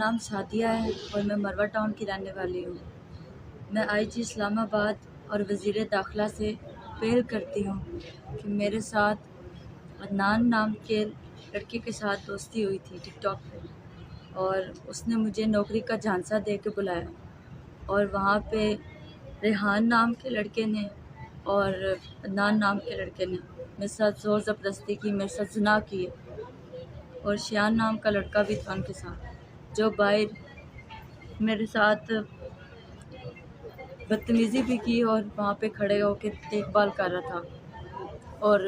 नाम सादिया है और मैं मरवा टाउन की रहने वाली हूँ। मैं आईजी इस्लामाबाद और वज़ीर दाखिला से अपील करती हूँ कि मेरे साथ अदनान नाम के लड़के के साथ दोस्ती हुई थी टिकटॉक पे, और उसने मुझे नौकरी का झांसा दे के बुलाया, और वहाँ पे रेहान नाम के लड़के ने और अदनान नाम के लड़के ने मेरे साथ ज़ोर ज़बरदस्ती की, मेरे साथ ज़िना किए, और शियान नाम का लड़का भी था उनके साथ, जो बाहर मेरे साथ बदतमीज़ी भी की और वहाँ पे खड़े होकर देखभाल कर रहा था। और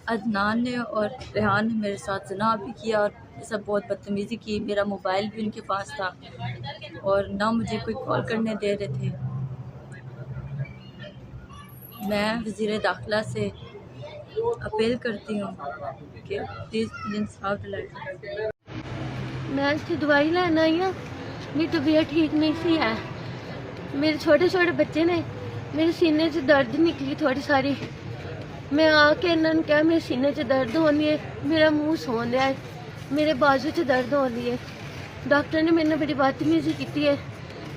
अदनान ने और रेहान ने मेरे साथ ज़िना भी किया और सब बहुत बदतमीज़ी की। मेरा मोबाइल भी उनके पास था और ना मुझे कोई कॉल करने दे रहे थे। मैं वज़ीर दाखिला से अपील करती हूँ कि प्लीज़ मुझे इंसाफ दिलाएं। मैं इसकी दवाई लेना आई हाँ। मेरी तबीयत ठीक नहीं सी है। मेरे छोटे छोटे बच्चे ने, मेरे सीने से दर्द निकली थोड़ी सारी। मैं आके इन्होंने कहा मेरे सीने से दर्द होनी है, मेरा मुंह सोन दिया है, मेरे बाजू से दर्द हो रही है। डॉक्टर ने मेरे बड़ी बदतमीजी की है।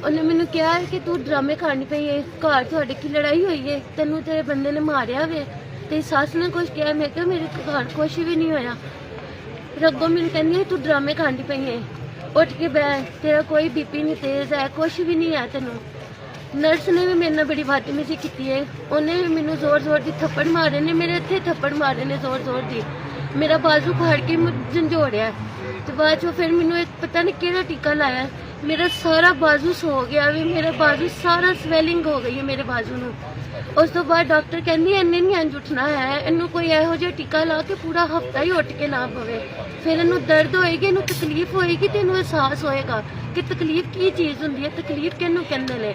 उन्हें मैंने कहा है कि तू ड्रामे खानी पई है, घर थोड़े की लड़ाई हुई है, तेनू तेरे बंदे ने मारिया वे, तेरी सस ने कुछ किया। मैं कहा मेरे घर कुछ भी नहीं होया। रगो मैंने कहनी है तू ड्रामे खानी पई है, उठ के बह, तेरा कोई बीपी नहीं तेज है, कुछ भी नहीं है तेनू। नर्स ने भी मेरे बड़ी बदतमीजी की है। उन्हें भी मैनू जोर जोर की थप्पड़ मारे ने, मेरे इत्थे थप्पड़ मारे ने जोर जोर की। मेरा बाजू फाड़ के झंझोड़िया तो बाद चो फिर मैनू एक पता नहीं केड़ा टीका लाया, मेरा सारा बाजू सो गया भी, मेरा बाजू सारा स्वेलिंग हो गई है मेरे बाजू नू। उस तो बाद डॉक्टर कहनी इन्हें नहीं इंज उठना है, इनू कोई यहो जिहा टीका ला के पूरा हफ्ता ही उठ के ना पवे, फिर इनू दर्द होएगी, इनू तकलीफ होएगी, तो इनू एहसास होएगा कि तकलीफ की चीज़ होंदी है, तकलीफ किहनू कहंदे ने।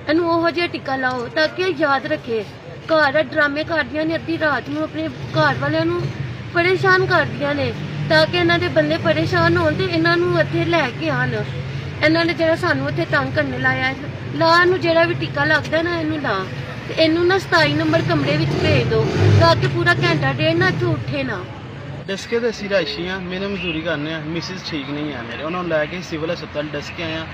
ਇਹਨੂੰ ਉਹੋ ਜਿਹਾ ਟਿੱਕਾ ਲਾਓ ਤਾਂ ਕਿ ਯਾਦ ਰੱਖੇ। ਘਰ ਡਰਾਮੇ ਕਰਦੀਆਂ ਨੇ, ਅੱਧੀ ਰਾਤ ਨੂੰ ਆਪਣੇ ਘਰ ਵਾਲਿਆਂ ਨੂੰ ਪਰੇਸ਼ਾਨ ਕਰਦੀਆਂ ਨੇ ਤਾਂ ਕਿ ਇਹਨਾਂ ਦੇ ਬੰਦੇ ਪਰੇਸ਼ਾਨ ਹੋਣ ਤੇ ਇਹਨਾਂ ਨੂੰ ਇੱਥੇ ਲੈ ਕੇ ਆਣ। ਇਹਨਾਂ ਨੇ ਜਿਹੜਾ ਸਾਨੂੰ ਇੱਥੇ ਤੰਗ ਕਰਨ ਲਾਇਆ, ਲਾ ਨੂੰ ਜਿਹੜਾ ਵੀ ਟਿੱਕਾ ਲੱਗਦਾ ਨਾ ਇਹਨੂੰ ਲਾ, ਤੇ ਇਹਨੂੰ ਨਾ 27 ਨੰਬਰ ਕਮਰੇ ਵਿੱਚ ਭੇਜ ਦਿਓ ਤਾਂ ਕਿ ਪੂਰਾ ਘੰਟਾ ਡੇਢ ਨਾ ਇੱਥੋਂ ਉੱਠੇ ਨਾ। ਡਸਕੇ ਦੇ ਅਸੀਂ ਰਾਇਸ਼ੀ ਹਾਂ, ਮੇਰੇ ਮਜ਼ਦੂਰੀ ਕਰਨੇ ਆ, ਮਿਸਿਸ ਠੀਕ ਨਹੀਂ ਆ ਮੇਰੇ, ਉਹਨਾਂ ਨੂੰ ਲੈ ਕੇ ਸਿਵਲ ਹਸਪਤਾਲ ਡਸਕੇ ਆਏ ਆ।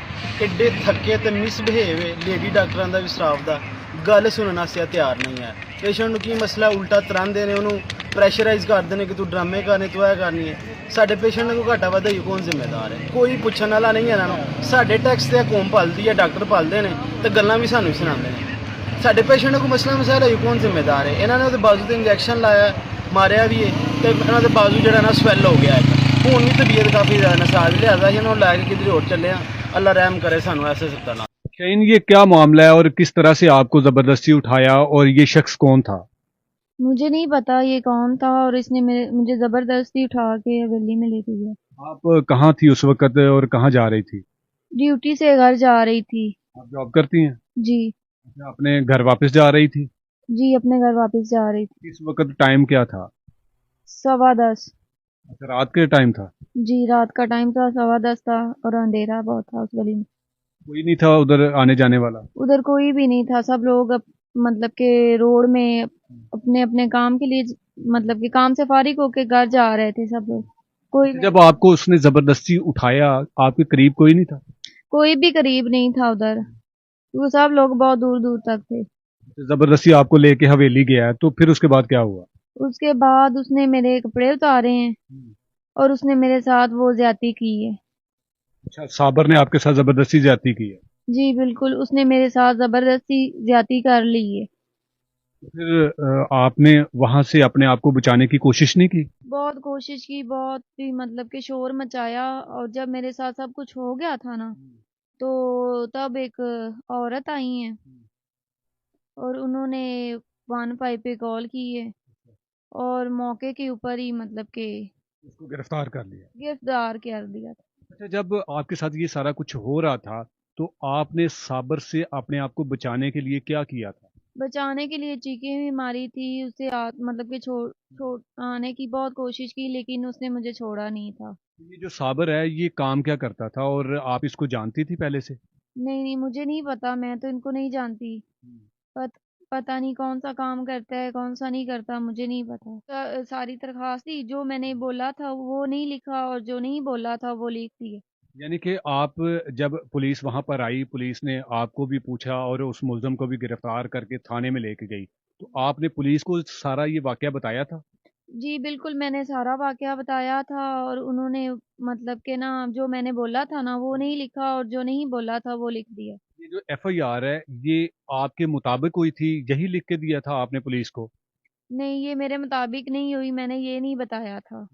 ਐਡੇ ਥੱਕੇ ਤੇ ਮਿਸਬਿਹੇਵ ਹੈ, ਲੇਡੀ ਡਾਕਟਰਾਂ ਦਾ ਵੀ ਸਟਾਫ ਦਾ ਗੱਲ ਸੁਣਨ ਵਾਸਤੇ ਤਿਆਰ ਨਹੀਂ ਹੈ। ਪੇਸ਼ੈਂਟ ਨੂੰ ਕੀ ਮਸਲਾ ਉਲਟਾ ਤਰਾਂਦੇ ਨੇ, ਉਹਨੂੰ ਪ੍ਰੈਸ਼ਰਾਈਜ਼ ਕਰਦੇ ਨੇ ਕਿ ਤੂੰ ਡਰਾਮੇ ਕਰਨੇ, ਤੂੰ ਇਹ ਕਰਨੀ ਹੈ। ਸਾਡੇ ਪੇਸ਼ੈਂਟ ਨੂੰ ਘਾਟਾ ਵਾਧਾ ਹੀ ਕੌਣ ਜ਼ਿੰਮੇਦਾਰ ਹੈ? ਕੋਈ ਪੁੱਛਣ ਵਾਲਾ ਨਹੀਂ ਹੈ ਇਹਨਾਂ ਨੂੰ। ਸਾਡੇ ਟੈਕਸ ਤੇ ਕੌਮ ਪਾਲਦੀ ਹੈ, ਡਾਕਟਰ ਪਾਲਦੇ ਨੇ ਤੇ ਗੱਲਾਂ ਵੀ ਸਾਨੂੰ ਸੁਣਾਉਂਦੇ ਨੇ। ਸਾਡੇ ਪੇਸ਼ੈਂਟ ਨੂੰ ਮਸਲਾ ਮਸਾਲਾ ਹੀ ਕੌਣ ਜ਼ਿੰਮੇਦਾਰ ਹੈ? ਇਹਨਾਂ ਨੇ ਉਹਦੇ ਬਾਜ਼ੂ ਤੇ ਇੰਜੈਕਸ਼ਨ ਲਾਇਆ, ਮਾਰਿਆ ਵੀ ਹੈ ਤੇ ਇਹਨਾਂ ਦੇ ਬਾਜ਼ੂ ਜਿਹੜਾ ਨਾ ਸਵੈਲ ਹੋ ਗਿਆ ਹੈ। ਹੁਣ ਵੀ ਤਬੀਅਤ ਕਾਫੀ ਜ਼ਿਆਦਾ ਨਸਾਜ ਲਿਆਦਾ ਸੀ, ਇਹਨਾਂ ਨੂੰ ਲੈ ਕੇ ਕਿਧਰੇ ਹੋਰ ਚੱਲੇ ਆ। अल्लाह रहम करे सानू ऐसे सकता ना। शाहीन, ये क्या मामला है और किस तरह से आपको जबरदस्ती उठाया, और ये शख्स कौन था? मुझे नहीं पता ये कौन था, और इसने मुझे जबरदस्ती उठा के हवेली में लेके गया। आप कहाँ थी उस वक्त और कहाँ जा रही थी? ड्यूटी से घर जा रही थी। आप जॉब करती हैं? जी। अच्छा, अपने घर वापस जा रही थी? जी, अपने घर वापस जा रही थी। इस वक्त टाइम क्या था? 10:15। अच्छा, रात के टाइम था? जी, रात का टाइम था, 10:15 था, और अंधेरा बहुत था उस गली में। कोई नहीं था उधर आने जाने वाला? उधर कोई भी नहीं था, सब लोग मतलब के रोड में अपने अपने काम के लिए, मतलब कि काम से फारिग होके घर जा रहे थे सब लोग। कोई जब आपको उसने जबरदस्ती उठाया, आपके करीब कोई नहीं था? कोई भी करीब नहीं था उधर, वो सब लोग बहुत दूर दूर तक थे। जबरदस्ती आपको लेके हवेली गया है, तो फिर उसके बाद क्या हुआ? उसके बाद उसने मेरे कपड़े उतारे हैं और उसने मेरे साथ वो ज्यादती की है। अच्छा, साबर ने आपके साथ जबरदस्ती ज्यादती की है? जी बिल्कुल, उसने मेरे साथ जबरदस्ती ज्यादती कर ली है। फिर आपने वहां से अपने आप को बचाने की कोशिश नहीं की? बहुत कोशिश की, बहुत ही मतलब कि शोर मचाया, और जब मेरे साथ सब कुछ हो गया था ना, तो तब एक औरत आई है और उन्होंने 115 पे कॉल की है और मौके के ऊपर ही मतलब कि उसको गिरफ्तार कर लिया, गिरफ्तार कर दिया था। अच्छा, जब आपके साथ ये सारा कुछ हो रहा था तो आपने साबर से अपने आप को बचाने के लिए क्या किया था? बचाने के लिए चीखें भी मारी थी, उससे मतलब कि छोड़ आने की बहुत कोशिश की, लेकिन उसने मुझे छोड़ा नहीं था। ये जो साबर है ये काम क्या करता था और आप इसको जानती थी पहले से? नहीं नहीं, मुझे नहीं पता, मैं तो इनको नहीं जानती। पत, पता नहीं कौन सा काम करता है कौन सा नहीं करता, मुझे नहीं पता। सारी दरखास्त थी, जो मैंने बोला था वो नहीं लिखा और जो नहीं बोला था वो लिख दिया। यानी कि आप जब पुलिस वहां पर आई, पुलिस ने आपको भी पूछा और उस मुल्ज़िम को भी गिरफ्तार करके थाने में लेके गई, तो आपने पुलिस को सारा ये वाकया बताया था? जी बिल्कुल, मैंने सारा वाकया बताया था और उन्होंने मतलब कि ना जो मैंने बोला था ना वो नहीं लिखा और जो नहीं बोला था वो लिख दिया। ये जो एफआईआर है, ये आपके मुताबिक हुई थी, यही लिख के दिया था आपने पुलिस को? नहीं, ये मेरे मुताबिक नहीं हुई, मैंने ये नहीं बताया था।